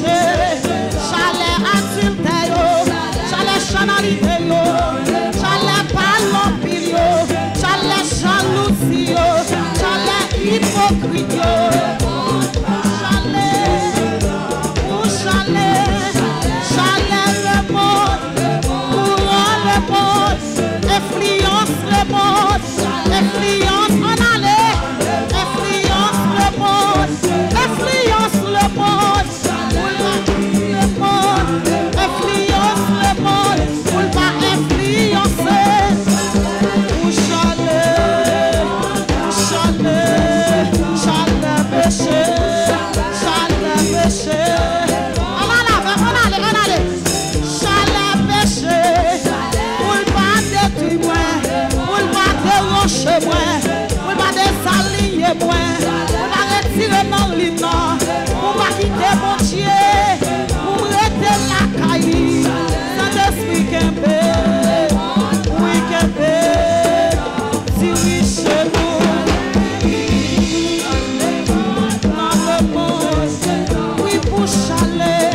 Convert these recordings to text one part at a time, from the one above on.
chalet adultère, chalet chanalité, chalet palopilio, chalet jalousie, chalet hypocrite, chalet le monde, courant le monde, influence le monde, influence en aller, influence le monde, influence le monde, influence le monde, pour pas influencer, pour chalet péché, chalet péché. Chez moi, on va désaligner moi, on va retirer dans l'hymne, on va quitter mon Dieu, on va rester la caille, Saint-Esprit Kembe, oui Kembe, si oui chez nous, dans le monde, oui pour chalet,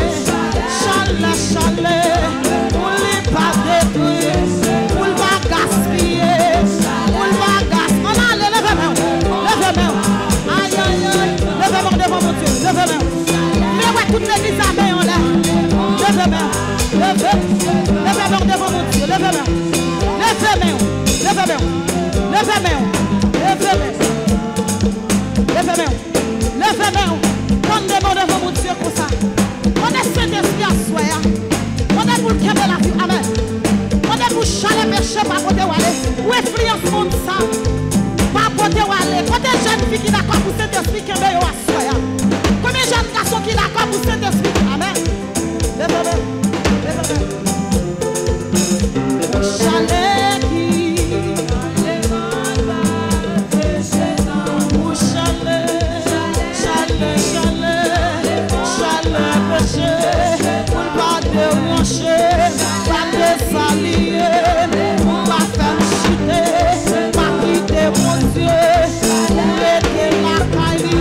pour les pas détruire, pour le pas gaspiller. Devant mon Dieu, levez-moi. Mais ouais, toute l'église a main en l'air. Levez-moi. Levez-moi devant mon Dieu, levez-moi. Levez-moi. Tendez-moi devant mon Dieu comme ça. On est Saint-Esprit à soi. On est pour le cœur de la vie. Amen. On est pour chalet péché, pas côté où aller. Où influence monde ça. Pas côté où aller. Côté jeune fille qui d'accord pour Saint-Esprit qui est meilleur à soi. Combien de jeunes garçons qui d'accord pour Saint-Esprit? Amen. Levez-moi. Chalet qui chalet péché, pour pas déranger, pas désalier, pas faire chuter, pas quitter mon Dieu, mettez la caille.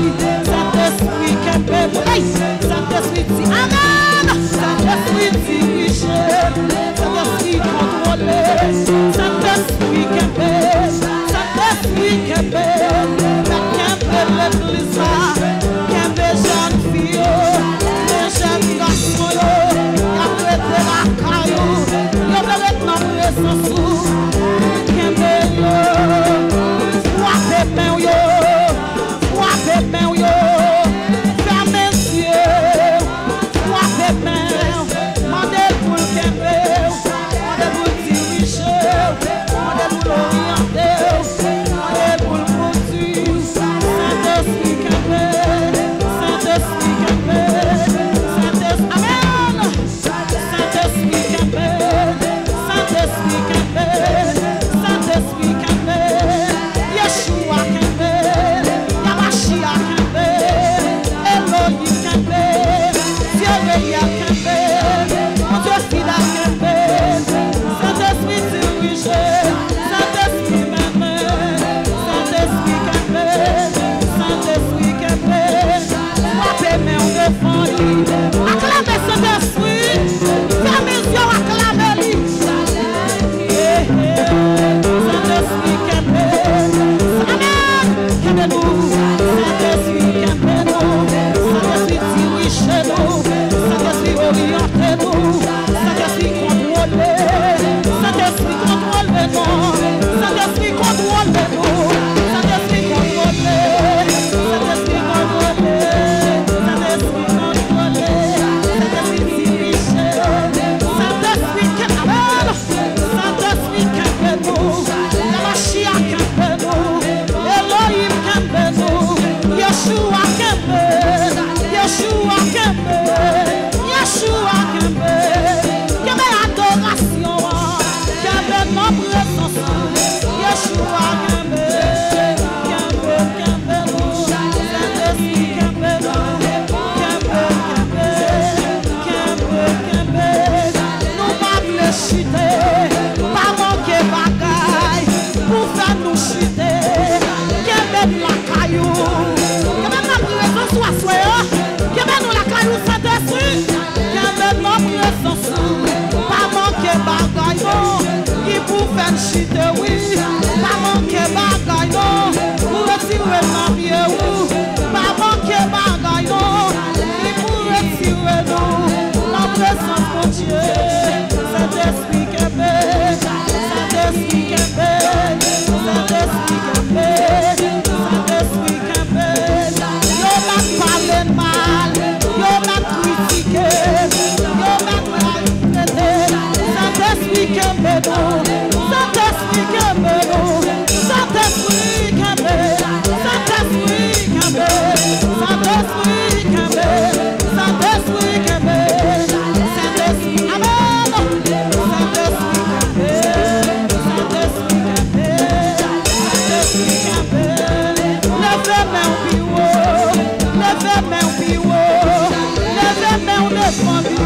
défendu.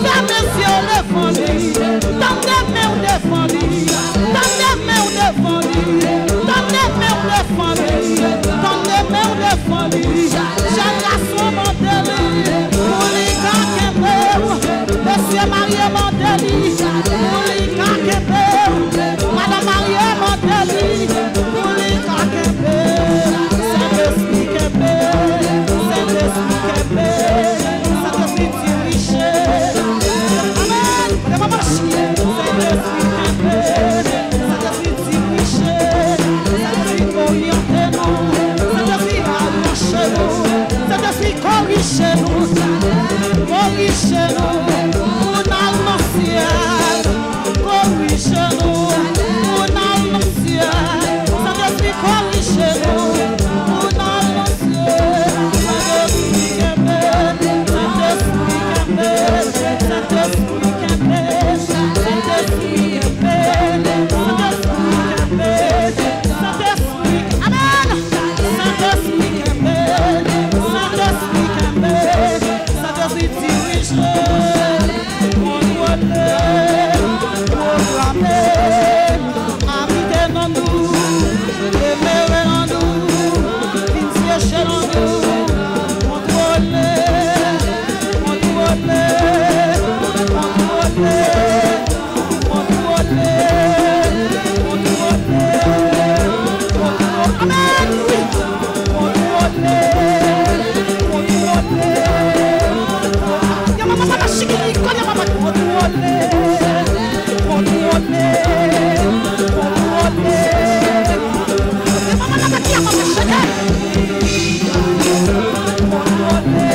Fermez les yeux, défendu. Tendez-moi ou défendu. Tendez-moi ou défendu. Tendez-moi ou défendu. Tendez-moi ou défendu. Jean garçon Mandeli. Pour les gars qui meurent. Monsieur Marie Mandeli. Pour les gars qui meurent. Madame Marie Mandeli. Pour les gars qui meurent. Saint-Esprit qui meurt. Saint-Esprit qui meurt. Saint-Esprit qui riche. Amen. Les mamans chient. Saint-Esprit qui meurt. Saint-Esprit qui riche. Saint-Esprit qui oriente nous. Saint-Esprit arrache nous. Saint-Esprit corrige nous. Corrige nous. Pour dans le ciel. Corrige nous. Pour dans le ciel. Saint-Esprit corrige nous. Pour dans le ciel. Saint-Esprit qui meurt. Saint-Esprit qui meurt. Saint-Esprit qui meurt. Saint-Esprit qui meurt. Saint-Esprit qui meurt. Saint-Esprit. Amen. Saint-Esprit qui meurt. Saint-Esprit qui meurt. Saint-Esprit dirige. Contrôler. Proclamer. Habiter en nous. Demeurer en nous. Pitié chez nous. Contrôler. Contrôler. Contrôler. Contrôler. Contrôler. Amen. Oui. Contrôler. Contrôler. Ya mama mama shikini ko ya mama contrôler. Contrôler. Contrôler. Ya mama mama kia mama shikini. Contrôler.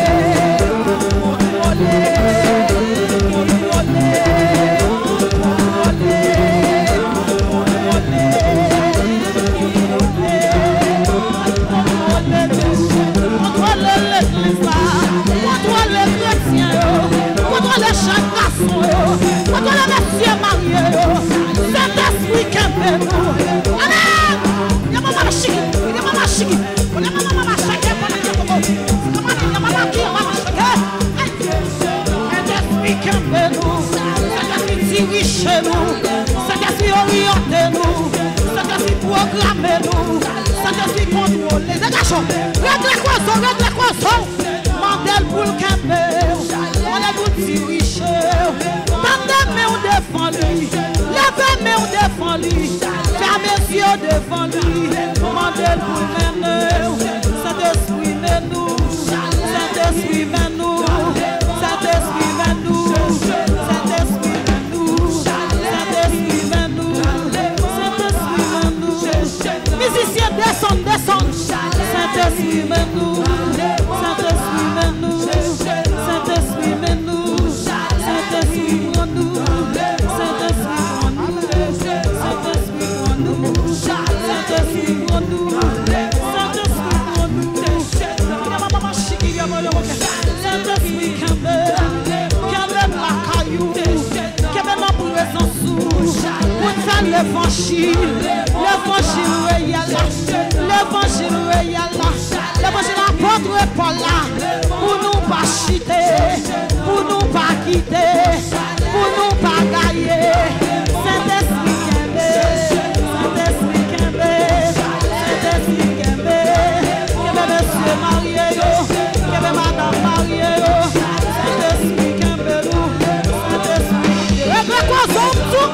Saint-Esprit orientez-nous, Saint-Esprit programmez-nous, Saint-Esprit contrôlez. Dégagons, règle les croissants, mandel pour le camper, on est nous diriger. Tendez-moi ou défendu, levez-moi ou défendu, fermez les yeux devant lui, mandel pour le mener. Saint-Esprit mène-nous, Saint-Esprit mène-nous, Saint-Esprit mène-nous, Saint-Esprit musiciens descendent. Saint-Esprit mène-nous. Saint-Esprit mène-nous. Saint-Esprit mène-nous. Saint-Esprit prends-nous. Saint-Esprit prends-nous. Saint-Esprit prends-nous. Saint-Esprit prends-nous. Saint-Esprit prends-nous. Saint-Esprit calme la caillou. Calme la présence. Pour faire l'évangile royal, l'évangile apôtre Paul là, pour nous pas chiter, pour nous pas quitter, pour nous pas gagner. Saint-Esprit Saint-Esprit Saint-Esprit monsieur marié, madame marié, Saint-Esprit Saint-Esprit, règle quoi tout.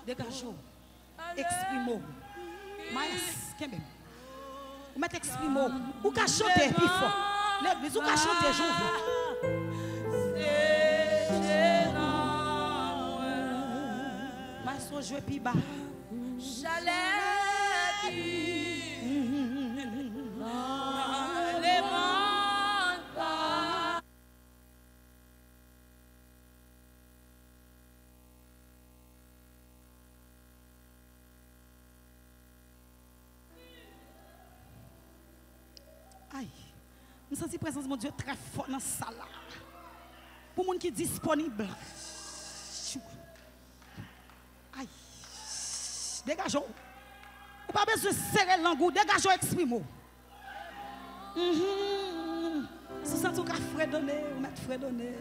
Dégageons, exprimons. Maïs, qu'est-ce que vous mettez exprimons. Ou qu'à chanter plus fort. L'église, où qu'a chanté, j'ouvre. Je puis bas. Aïe, nous sentons la présence de mon Dieu très fort dans ça là. Pour les gens qui sont disponibles. Aïe. Dégageons. Vous n'avez pas besoin de serrer le langue. Dégageons, exprimez. Si vous sentez que vous fredonnez, vous mettez fredonner.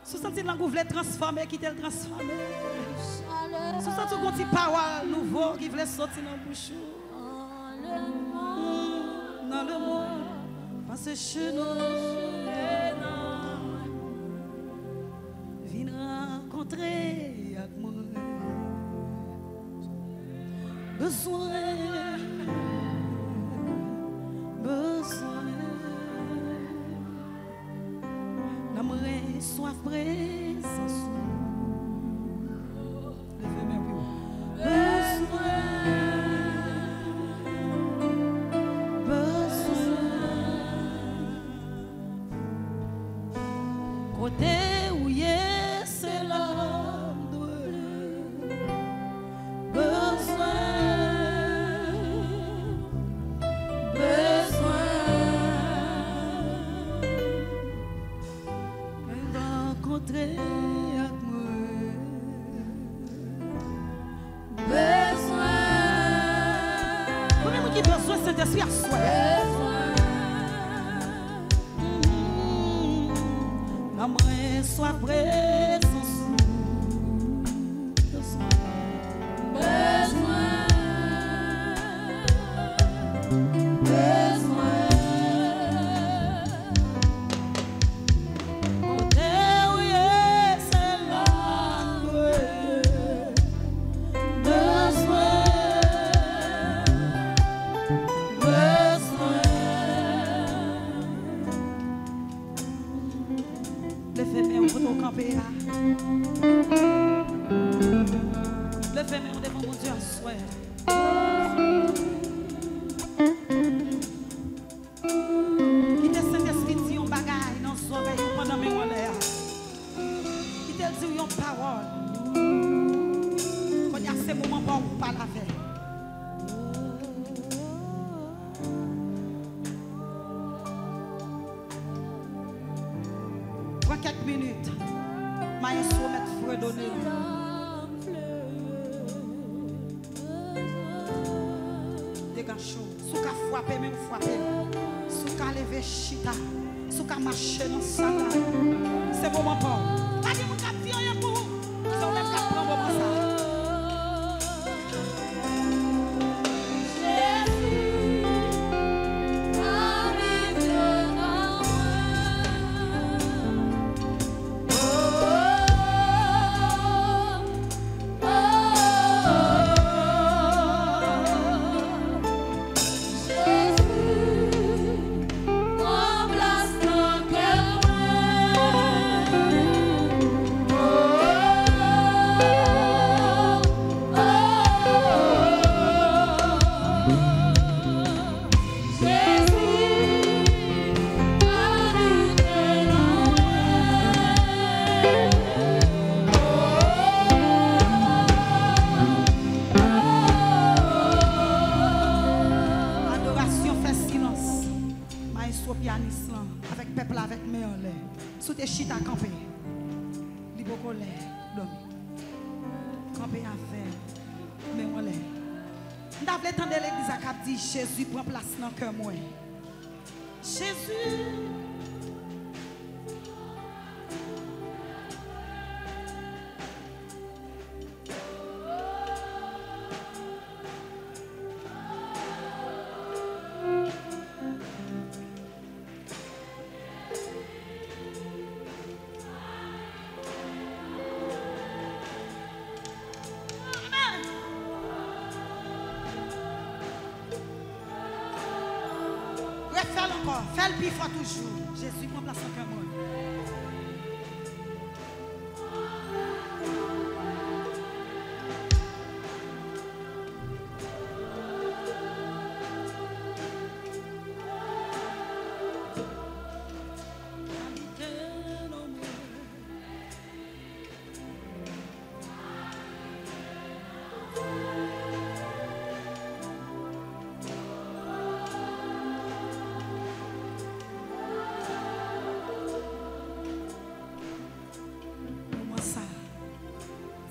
Si vous sentez que vous voulez transformer, quittez le transformer. Si vous sentez que vous avez une parole nouveau qui voulait sortir dans la bouche. Dans le monde, parce que chez nous, viens rencontrer avec moi. Besoin, l'aimerait soif présence. Levez-moi plus. Côté où c'est l'homme rencontrer avec moi. Combien de qui besoin cet esprit à soi? L'aimerait soit présence. Levez-moi devant mon Dieu à soi. Qui te Saint-Esprit dit un bagaille dans son oreille pendant mes l'air. Qui te dit une parole. Quand il y a ces moments pour vous parler avec. Prends quelques minutes. Mais il faut mettre fredonner. Sous qu'à frapper, même frapper. Sous qu'à lever chita. Sous qu'à marcher dans sa main. C'est bon, mon père. Pas de mon cap rien pour vous. C'est au même cap pour moi ça. Avec peuple avec mes en l'air. Sous tes chita campé. Libre colère. Campé avec mes en l'air. Nous avons l'étendre l'église à cap dit Jésus prend place dans le cœur moi. Jésus. Refais-le encore. Fais le plus fort toujours. Jésus, prends place en cœur.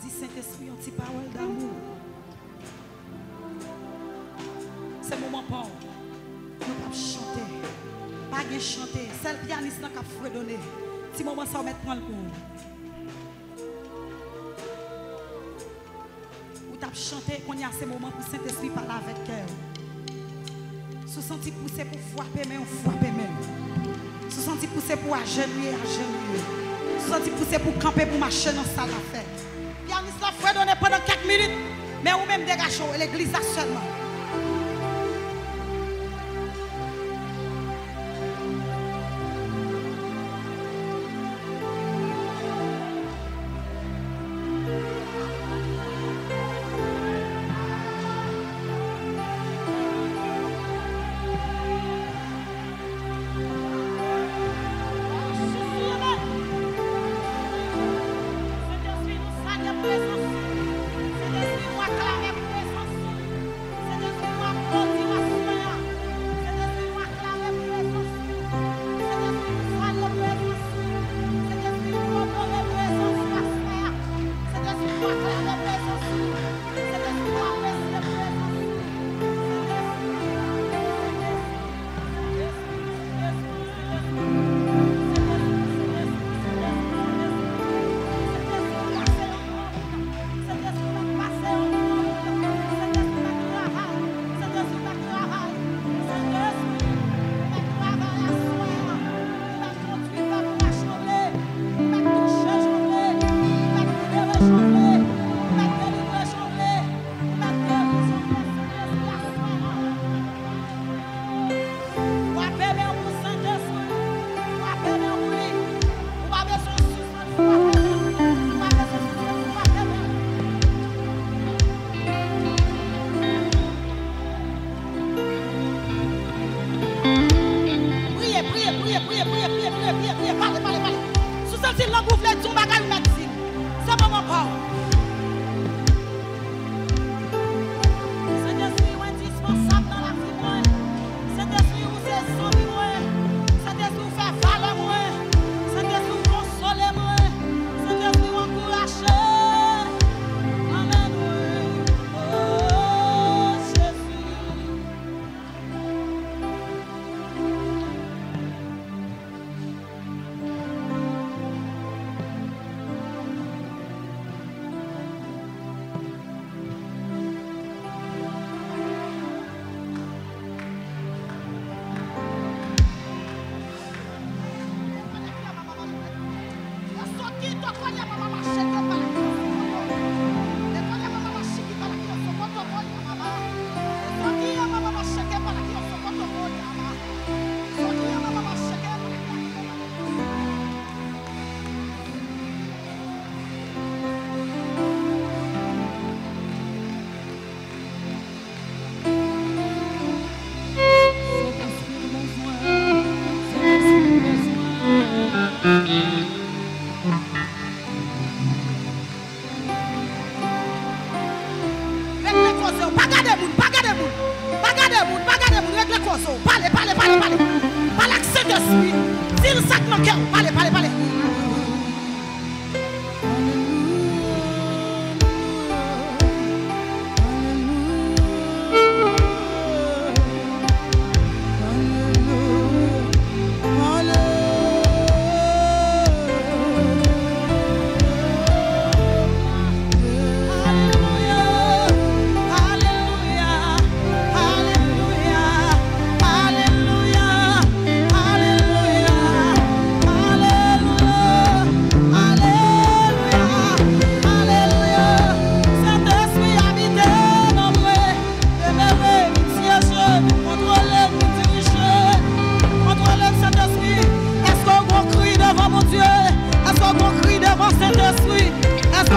Saint-Esprit, une petite parole d'amour. C'est moment pour nous pas chanter. Pas de chanter. C'est le pianiste qui a fredonné. Si moment ça, on va prendre le coup. Ou t'as chanté qu'on y a ces moments pour Saint-Esprit parler avec cœur. Se sentir poussé pour frapper, mais on frappe même. Se sentir poussé pour agenouiller, agenouiller. Se sentir poussé pour camper, pour marcher dans ça la fête. Pianiste la frère donné pendant 4 minutes, mais ou même dégagez l'église là seulement.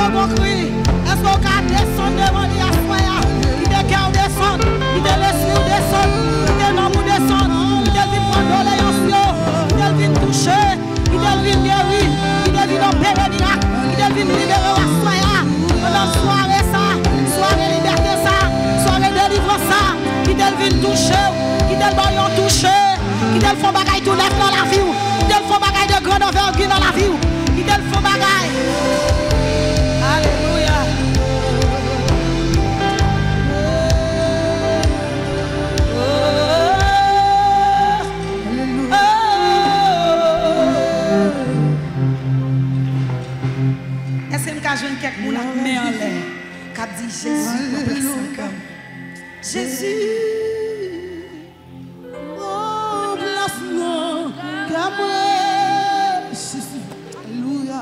un bon cri. Est-ce qu'on peut descendre devant lui à soir? Qui te cœur descend, qui te l'esprit descend, qui te l'amour descend, qui te vient prendre l'oléance, qui te vient toucher, qui te vient guérir, qui te vient opérer miracle, qui te vient libérer à soir. Pendant soirée ça, soirée liberté ça, soirée délivrance ça, qui te vient toucher, qui te vient toucher, qui te font bagaille tout neuf dans la vie, qui te font bagaille de grande envergure dans la vie, qui te font bagaille. Alléluia. Est-ce que je vais quelqu'un qui la met en l'air, qui dit Jésus, Jésus, oh, place-moi, Jésus, alléluia.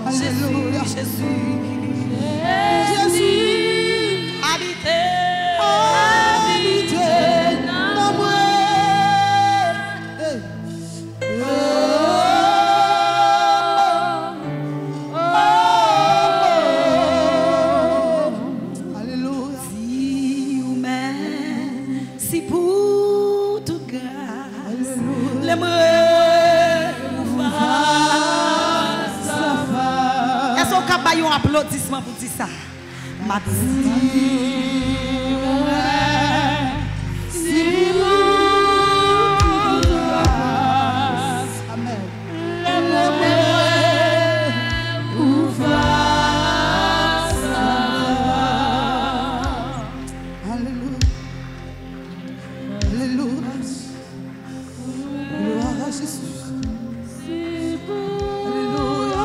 Alléluia, Jésus, Jésus, habitez dans moi. Alléluia. Si ou même, si pour toute grâce, l'aimerait vous face à face. Est-ce qu'on peut un applaudissement pour dire ça? Ma si pour toute grâce, amen. L'aimerait vous face à face. Alléluia. Alléluia. Gloire à Jésus. Alléluia.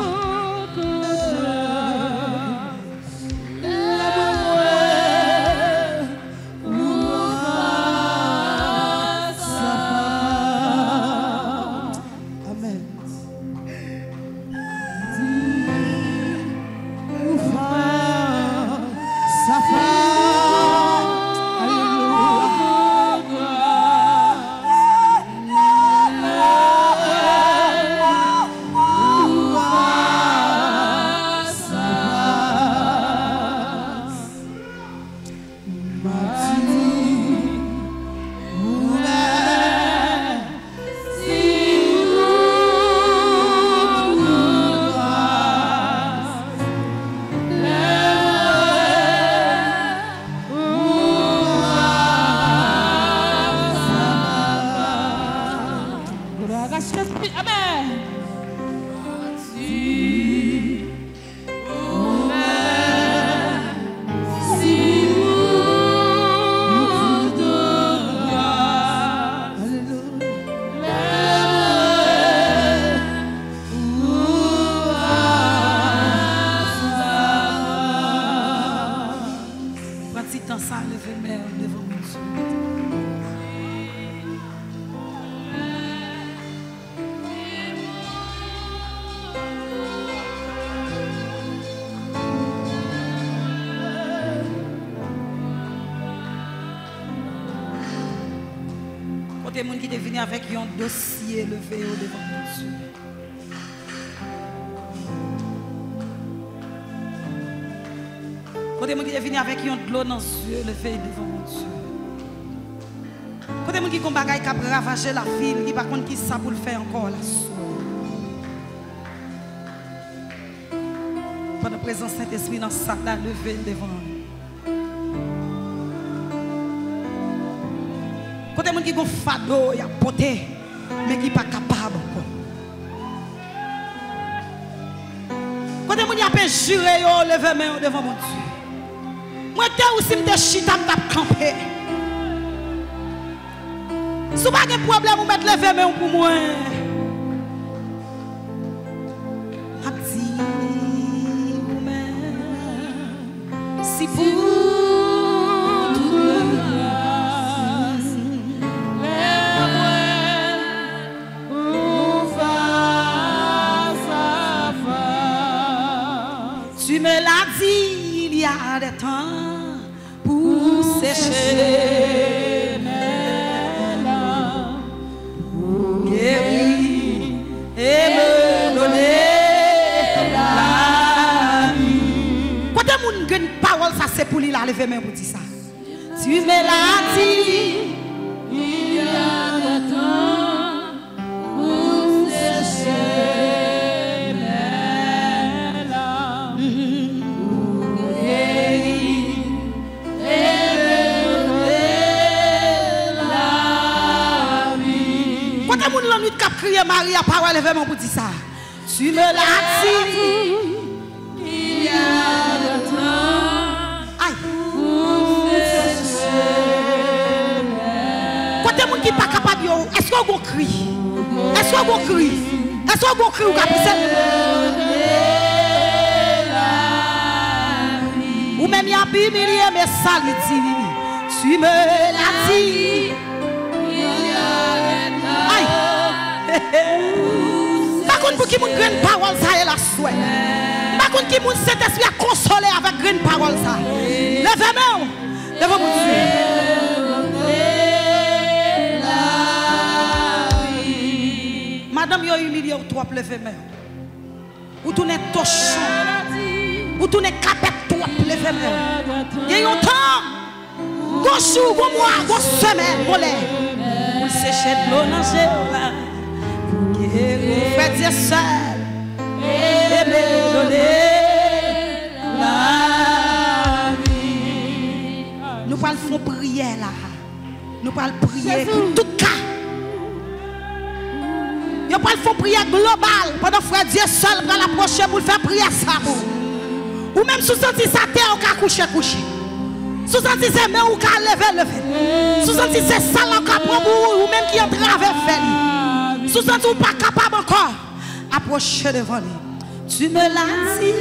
Amen. Côté monde qui est venu avec un dossier levé au devant de Dieu. Côté monde qui est venu avec un de l'eau dans les yeux levé devant Dieu. Côté monde qui a bagaille qui a ravagé la ville, qui par contre qui ça pour le faire encore là. Pendant la présence Saint-Esprit dans ça là levé devant. Côté monde qui a un fado, il a poté, mais qui n'est pas capable. Côté monde qui a juré, levé main devant mon Dieu. Moi, je suis aussi chita, je campé. Si vous avez un problème, vous mettez levé main pour moi. Si pour tu me l'as dit, il y a des temps pour sécher mes larmes. crier là, levez main pour dire ça. Tu me l'as dit. Il y a le temps pour sécher mes larmes, pour guérir et donner la vie. Quand on la nuit cap crier Marie à parole levez main pour dire ça. Tu me l'as dit. Il y a le temps pour sécher mes Quand on qui pas capable est-ce qu'on crie? Est-ce qu'on crie? Est-ce qu'on crie ou ou même y a bimili mais sali dit. Tu me l'as dit. Aïe. Par contre pour qui moun grande parole ça est la souhait. Par contre qui moun cet esprit a consolé avec grande parole ça. Levez-moi. Levez-moi mon Dieu. Madame yo humilié ou trop levez-moi. Ou tourner tochon. Ou tourner capette trop levez-moi. Il y a un temps. Go jour, go mois, go semaine, go lait. Pour sécher de l'eau dans chez là. Vous faites Dieu seul. Et me donner la vie. Nous parlons de prière là. Nous parlons de prière pour tout cas. Nous parlons de prière globale. Pendant frère Dieu seul va l'approcher pour faire prière ça. Ou même sous senti sa terre, on peut coucher. Sous senti ses mains, on peut lever. Sous senti ses salles, on peut prendre ou même qui est en travers faire. Sous senti ou pas capable encore. Approcher devant lui. Tu me l'as dit.